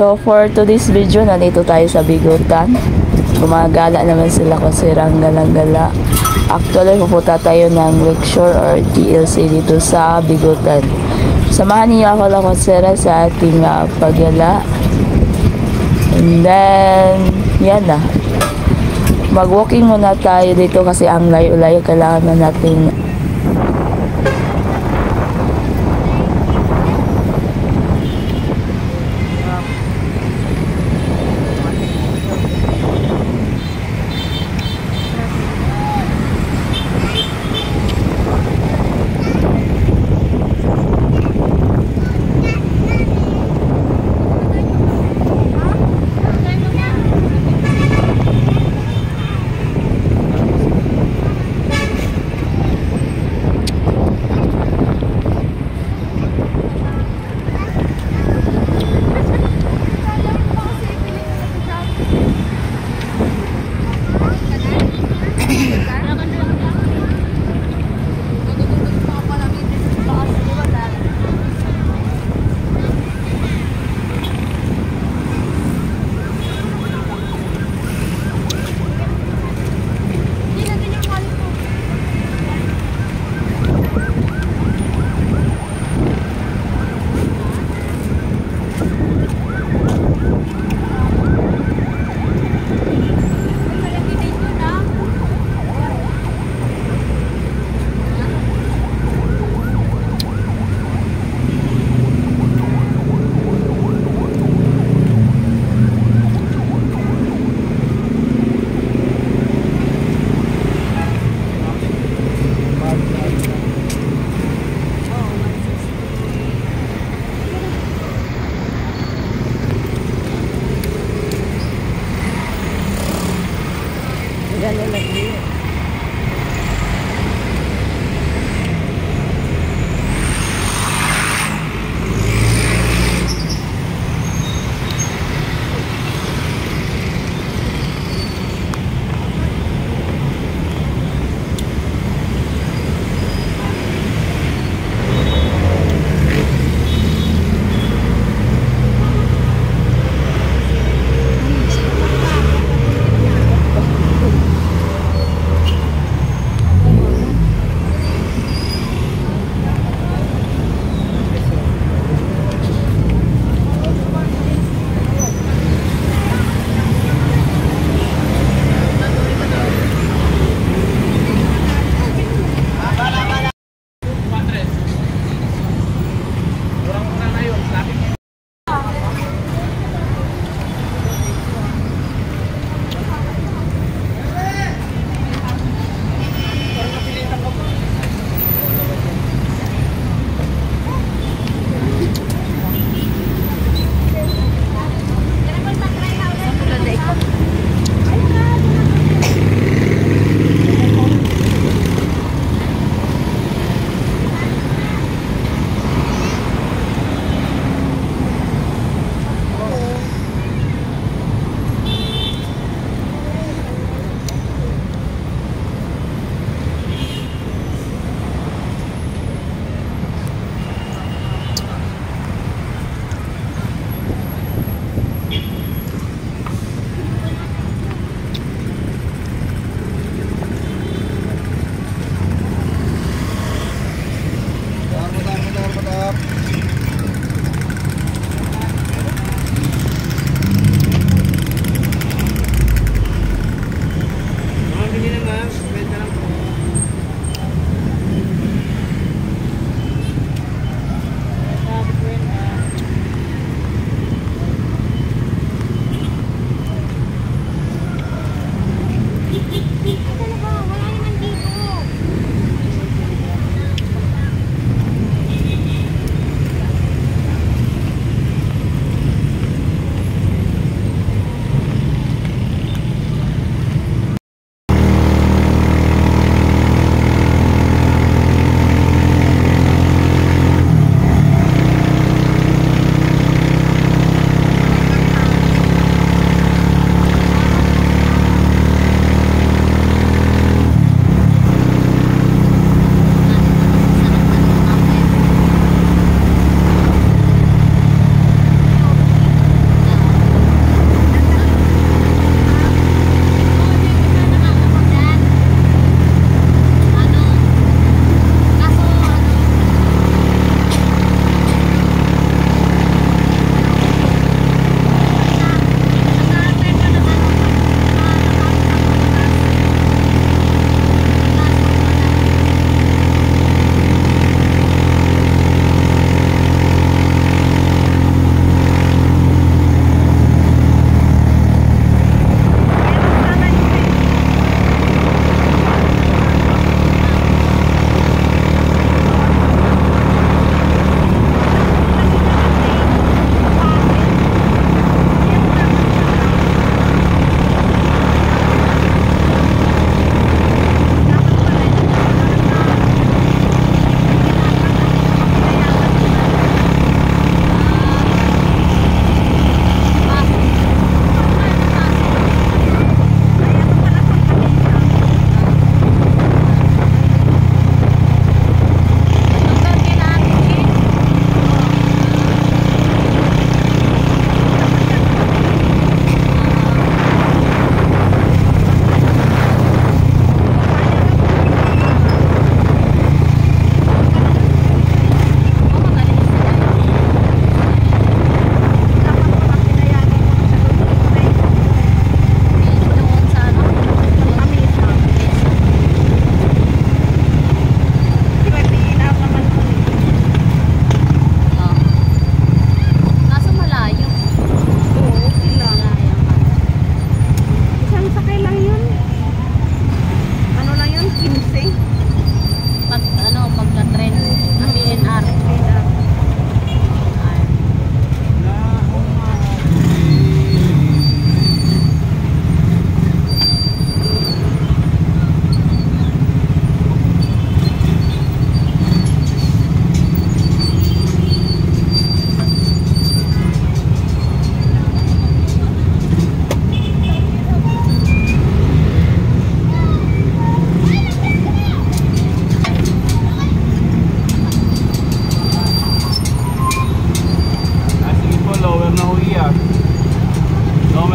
So for today's video, nandito tayo sa Bigutan. Gumagala naman sila kasi gala-gala. Actually, pupunta tayo ng Lakeshore or TLC dito sa Bigutan. Samahan niyo ako lang sa ating paggala. And then, yan na. Mag-walking muna tayo dito kasi ang layo-layo. Kailangan na natin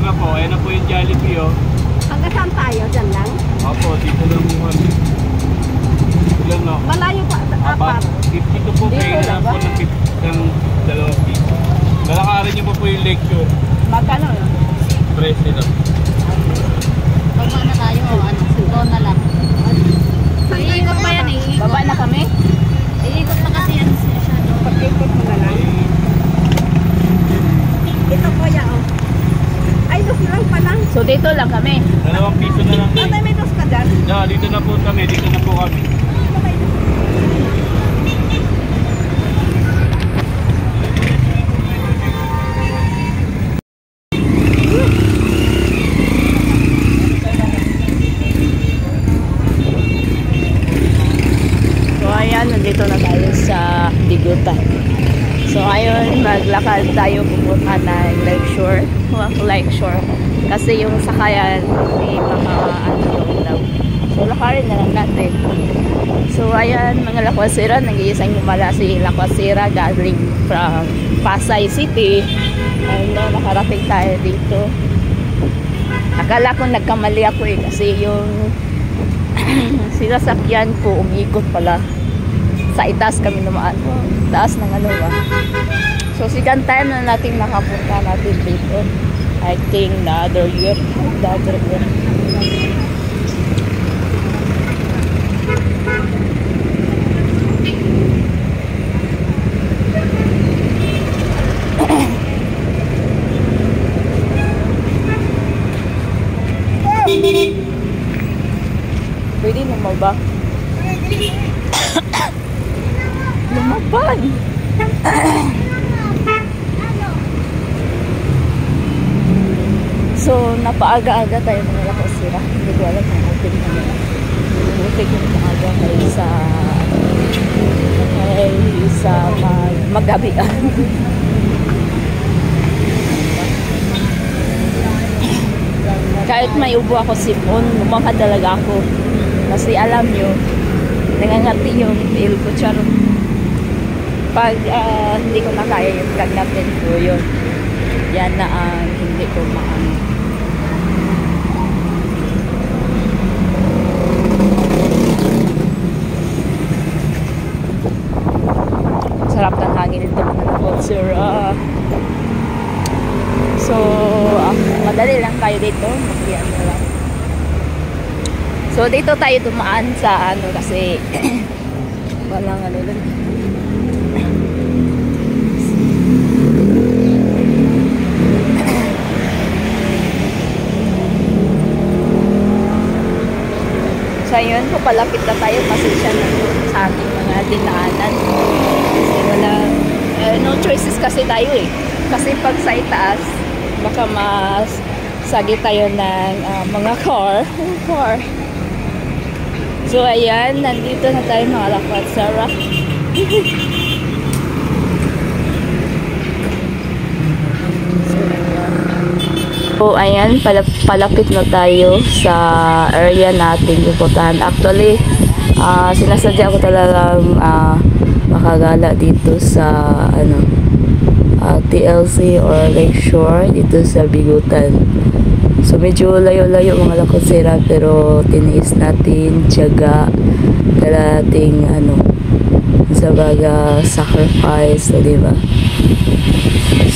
na po. Ayan na po yung Jollibee, oh. Hanggang saan tayo? Diyan lang? Opo, dito lang po kami. Ilan na? Malayo pa. Apat. 52 po. Kayo na po ng dalawang piso. Lalakarin niyo po yung lecture. Magkano? Presyo lang. Pag na tayo, ano, sunod na lang. Iikot pa yan eh. Baba na kami? Iikot na kasi yan siya. Pag-ikot mo na lang. Ito po yan, oh. Ay, dos lang pa lang. So dito lang kami? 2 piso na lang. Tatay, may dos ka dyan? Yeah, dito na po kami. Dito na po kami. Nandito na tayo sa Bigutan. So ayun, maglakad tayo pupunta ng Lakeshore. Kasi yung sakayan may mga daw. So lakarin na lang natin. So ayan, mga lakwasira, nag-iisang lumala si lakwasira galing from Pasay City. And nakarating tayo dito. Akala ko nagkamali ako eh, kasi yung sinasakyan ko umikot pala. Sa itaas kami naman. Taas ng ano ba. So second time na natin nakapunta natin dito. I think the other year. Pwede naman ba? Lumaban! So, napaaga-aga tayo mga lakwasira. Hindi ko alam kung open kami. Buti kung maaga kayo sa magabian. Kahit may ubo ako sipon, lumakad talaga ako. Kasi alam nyo, nangangati yung tail ko, charot. Pag hindi ko na kaya yung vlog natin ko yun, yan na ang hindi ko maano. Sarap ng hangin ito mga culture. So madali lang tayo dito, magbiyan na lang. So dito tayo tumaan sa ano kasi walang ano lang. So yun, papalapit na tayo kasi siya na sa ating mga dinaanan. Kasi wala, no choices kasi tayo eh. Kasi pag sa itaas, baka masagi tayo ng mga car. So ayan, nandito na tayo mga lakwasira. So ayan, palapit na tayo sa area natin pupuntahan. Actually, sinasadya ko talagang makagala dito sa TLC or Lakeshore dito sa Bigutan. So medyo layo-layo mga lakwasira, pero tiniis natin, tiyaga, kalating sa baga sacrifice, diba?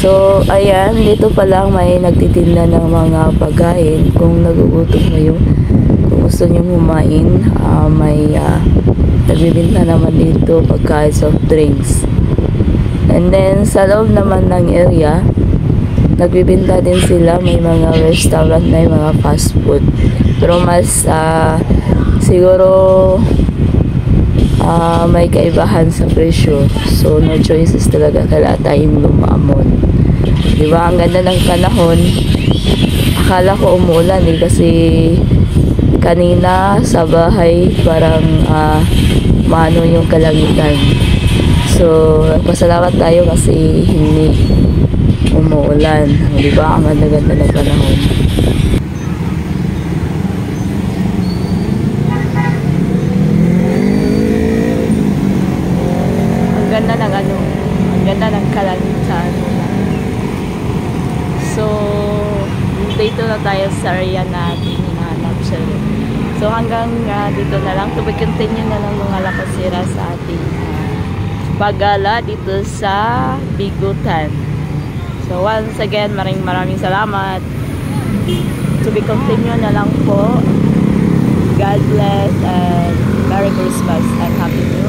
So ayan, dito pa lang may nagtitinda ng mga pagkain. Kung nagugutom kayo, kung gusto nyo kumain, may nagbibinta naman dito pagkain, soft drinks. And then sa loob naman ng area, nagbibinta din sila, may mga restaurant na mga fast food, pero mas siguro may kaibahan sa presyo. So no choices talaga, kailangan tayong lumamon, diba? Ang ganda ng panahon. Akala ko umulan eh, kasi kanina sa bahay parang maano yung kalangitan. So pasalamat tayo kasi hindi umuulan, diba? Ang ganda-ganda ng panahon. Ang ganda ng kalangitan. So nandito na tayo sa area natin hinahanap siya. So hanggang dito na lang. To be continue na lang mga lakasira sa ating paggala dito sa Bigutan. So once again, maraming salamat. To be continue na lang po. God bless and Merry Christmas and Happy New Year.